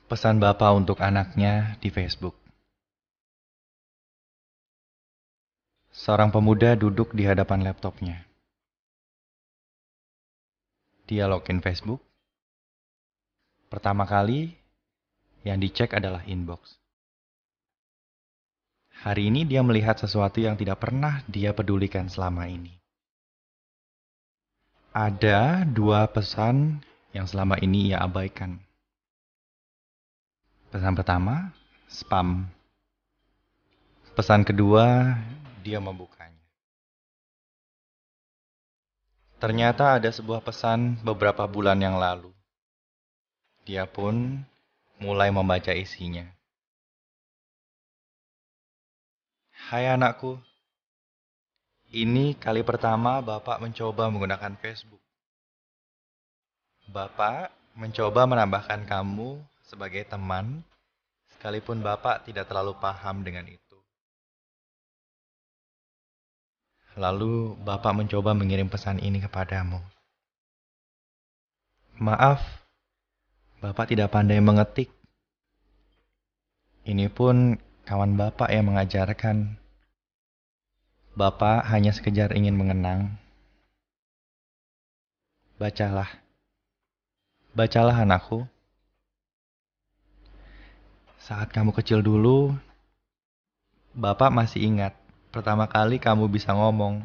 Pesan bapak untuk anaknya di Facebook. Seorang pemuda duduk di hadapan laptopnya. Dia login Facebook. Pertama kali yang dicek adalah inbox. Hari ini dia melihat sesuatu yang tidak pernah dia pedulikan selama ini. Ada dua pesan yang selama ini ia abaikan. Pesan pertama, spam. Pesan kedua, dia membukanya. Ternyata ada sebuah pesan beberapa bulan yang lalu. Dia pun mulai membaca isinya. Hai anakku, ini kali pertama Bapak mencoba menggunakan Facebook. Bapak mencoba menambahkan kamu sebagai teman, sekalipun Bapak tidak terlalu paham dengan itu. Lalu Bapak mencoba mengirim pesan ini kepadamu. Maaf, Bapak tidak pandai mengetik. Ini pun kawan Bapak yang mengajarkan. Bapak hanya sekedar ingin mengenang. Bacalah. Bacalah anakku. Saat kamu kecil dulu, Bapak masih ingat pertama kali kamu bisa ngomong.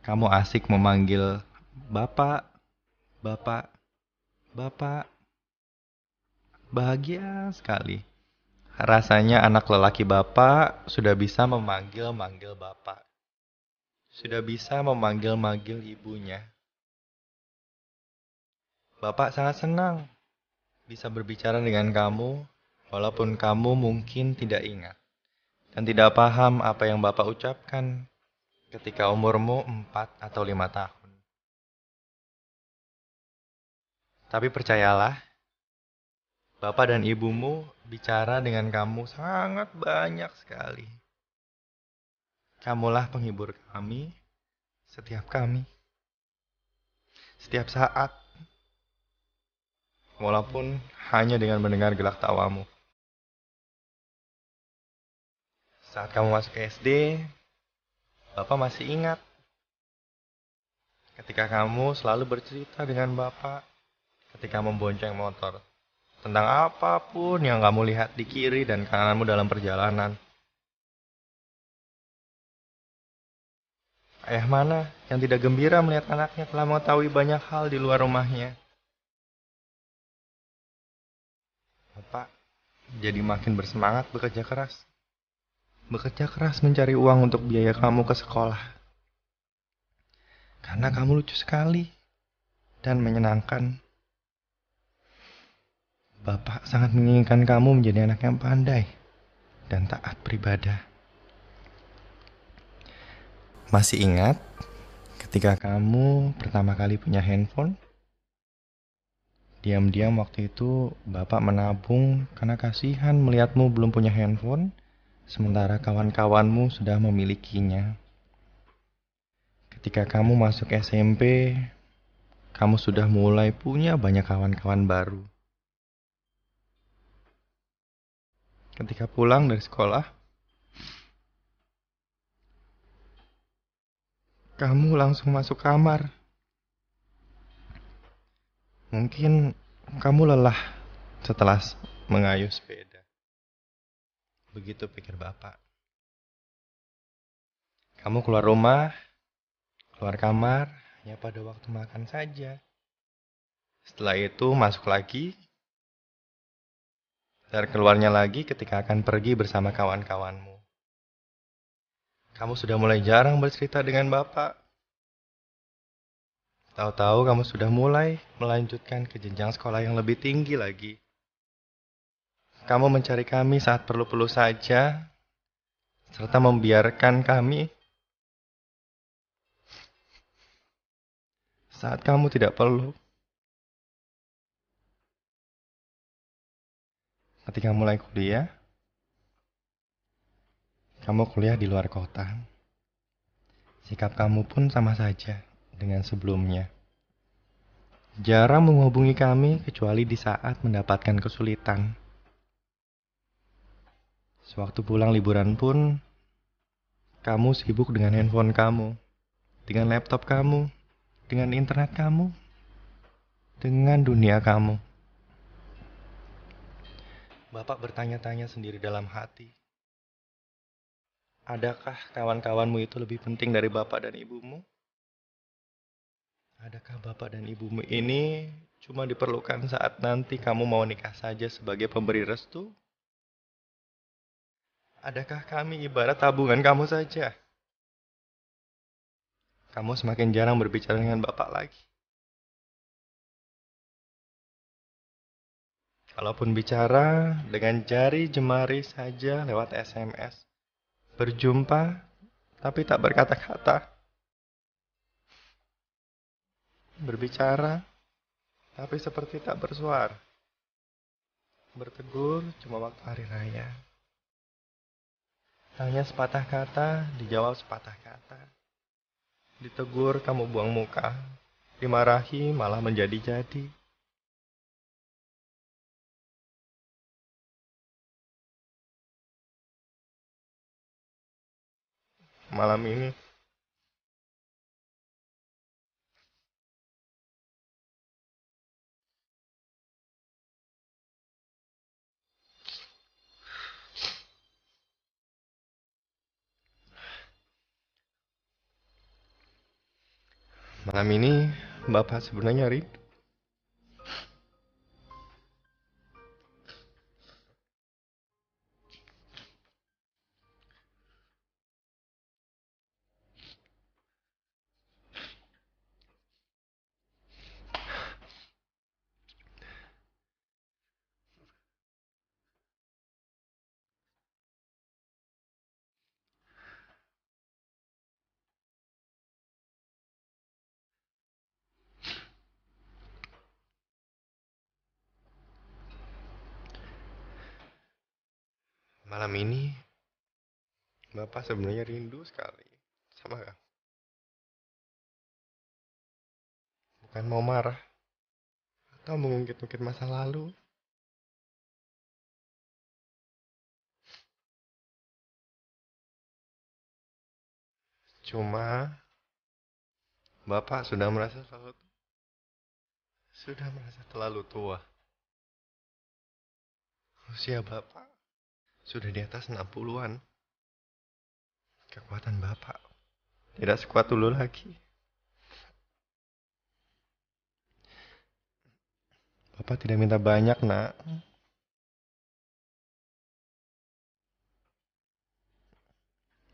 Kamu asik memanggil Bapak, Bapak, Bapak. Bahagia sekali. Rasanya anak lelaki Bapak sudah bisa memanggil-manggil Bapak. Sudah bisa memanggil-manggil ibunya. Bapak sangat senang bisa berbicara dengan kamu, walaupun kamu mungkin tidak ingat dan tidak paham apa yang Bapak ucapkan ketika umurmu 4 atau 5 tahun. Tapi percayalah, Bapak dan ibumu bicara dengan kamu sangat banyak sekali. Kamulah penghibur kami, setiap saat, walaupun hanya dengan mendengar gelak tawamu. Saat kamu masuk SD, Bapak masih ingat ketika kamu selalu bercerita dengan Bapak ketika membonceng motor tentang apapun yang kamu lihat di kiri dan kananmu dalam perjalanan. Ayah mana yang tidak gembira melihat anaknya telah mengetahui banyak hal di luar rumahnya? Bapak jadi makin bersemangat bekerja keras. Bekerja keras mencari uang untuk biaya kamu ke sekolah. Karena kamu lucu sekali dan menyenangkan. Bapak sangat menginginkan kamu menjadi anak yang pandai dan taat beribadah. Masih ingat ketika kamu pertama kali punya handphone? Diam-diam waktu itu Bapak menabung karena kasihan melihatmu belum punya handphone, sementara kawan-kawanmu sudah memilikinya. Ketika kamu masuk SMP, kamu sudah mulai punya banyak kawan-kawan baru. Ketika pulang dari sekolah, kamu langsung masuk kamar. Mungkin kamu lelah setelah mengayuh sepeda. Begitu pikir Bapak. Kamu keluar rumah, keluar kamar, hanya pada waktu makan saja. Setelah itu masuk lagi, dan keluarnya lagi ketika akan pergi bersama kawan-kawanmu. Kamu sudah mulai jarang bercerita dengan Bapak. Tahu-tahu kamu sudah mulai melanjutkan ke jenjang sekolah yang lebih tinggi lagi. Kamu mencari kami saat perlu-perlu saja, serta membiarkan kami saat kamu tidak perlu. Ketika mulai kuliah, kamu kuliah di luar kota. Sikap kamu pun sama saja dengan sebelumnya. Jarang menghubungi kami kecuali di saat mendapatkan kesulitan. Sewaktu pulang liburan pun, kamu sibuk dengan handphone kamu, dengan laptop kamu, dengan internet kamu, dengan dunia kamu. Bapak bertanya-tanya sendiri dalam hati. Adakah kawan-kawanmu itu lebih penting dari bapak dan ibumu? Adakah bapak dan ibumu ini cuma diperlukan saat nanti kamu mau nikah saja sebagai pemberi restu? Adakah kami ibarat tabungan kamu saja? Kamu semakin jarang berbicara dengan bapak lagi. Kalaupun bicara dengan jari jemari saja lewat SMS. Berjumpa tapi tak berkata-kata. Berbicara tapi seperti tak bersuara. Bertegur cuma waktu hari raya. Tanya sepatah kata, dijawab sepatah kata. Ditegur kamu buang muka. Dimarahi malah menjadi-jadi. Malam ini Malam ini Bapak sebenarnya rindu. Malam ini Bapak sebenarnya rindu sekali sama kamu. Bukan mau marah atau mengungkit-ungkit masa lalu. Cuma Bapak sudah merasa terlalu tua. Usia Bapak sudah di atas 60-an. Kekuatan Bapak tidak sekuat dulu lagi. Bapak tidak minta banyak, Nak.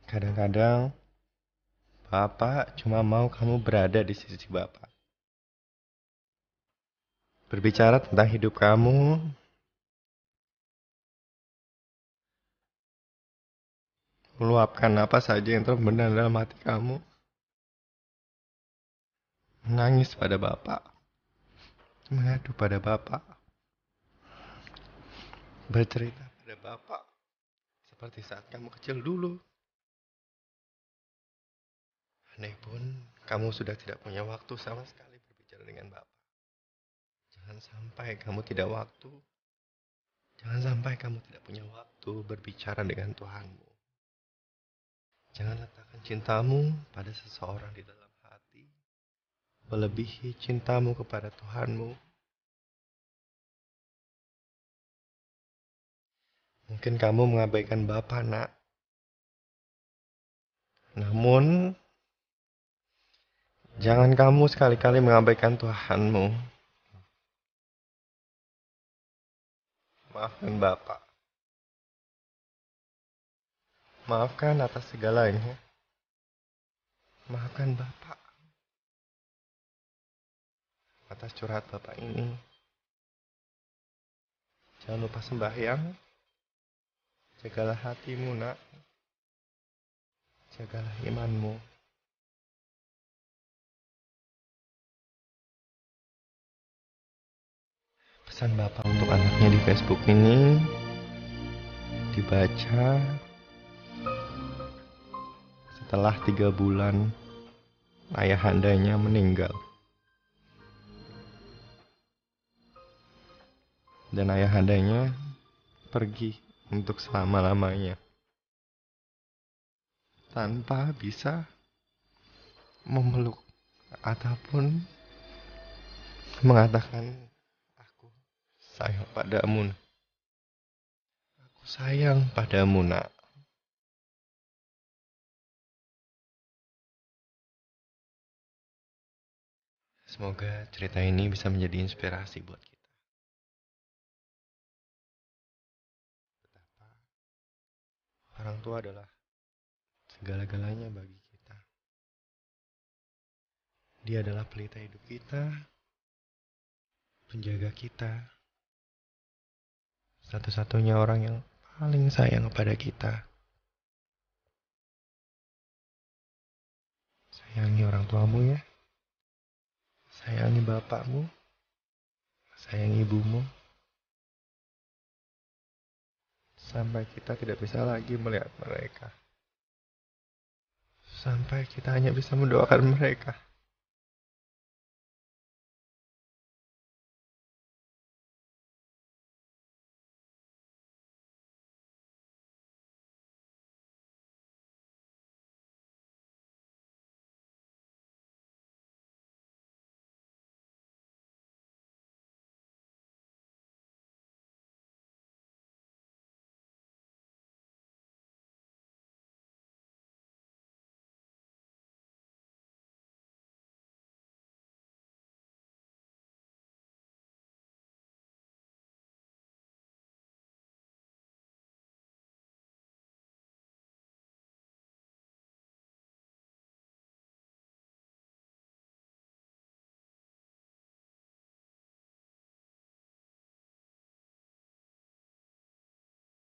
Kadang-kadang Bapak cuma mau kamu berada di sisi Bapak. Berbicara tentang hidup kamu, meluapkan apa saja yang terbenam dalam hati kamu. Menangis pada Bapak, mengadu pada Bapak, bercerita pada Bapak, seperti saat kamu kecil dulu. Andai pun kamu sudah tidak punya waktu sama sekali berbicara dengan Bapak. Jangan sampai kamu tidak waktu. Jangan sampai kamu tidak punya waktu berbicara dengan Tuhanmu. Jangan letakkan cintamu pada seseorang di dalam hati, melebihi cintamu kepada Tuhanmu. Mungkin kamu mengabaikan Bapa, Nak. Namun, jangan kamu sekali-kali mengabaikan Tuhanmu. Maafkan Bapak. Maafkan atas segalanya. Maafkan Bapak atas curhat Bapak ini. Jangan lupa sembahyang. Jagalah hatimu, Nak. Jagalah imanmu. Pesan Bapak untuk anaknya di Facebook ini dibaca setelah 3 bulan ayahandanya meninggal. dan ayahandanya pergi untuk selama-lamanya tanpa bisa memeluk ataupun mengatakan aku sayang padamu. Aku sayang padamu, nak. Semoga cerita ini bisa menjadi inspirasi buat kita. Betapa orang tua adalah segala-galanya bagi kita. Dia adalah pelita hidup kita, penjaga kita, satu-satunya orang yang paling sayang kepada kita. Sayangi orang tuamu ya. Sayangi bapakmu, sayangi ibumu, sampai kita tidak bisa lagi melihat mereka. Sampai kita hanya bisa mendoakan mereka.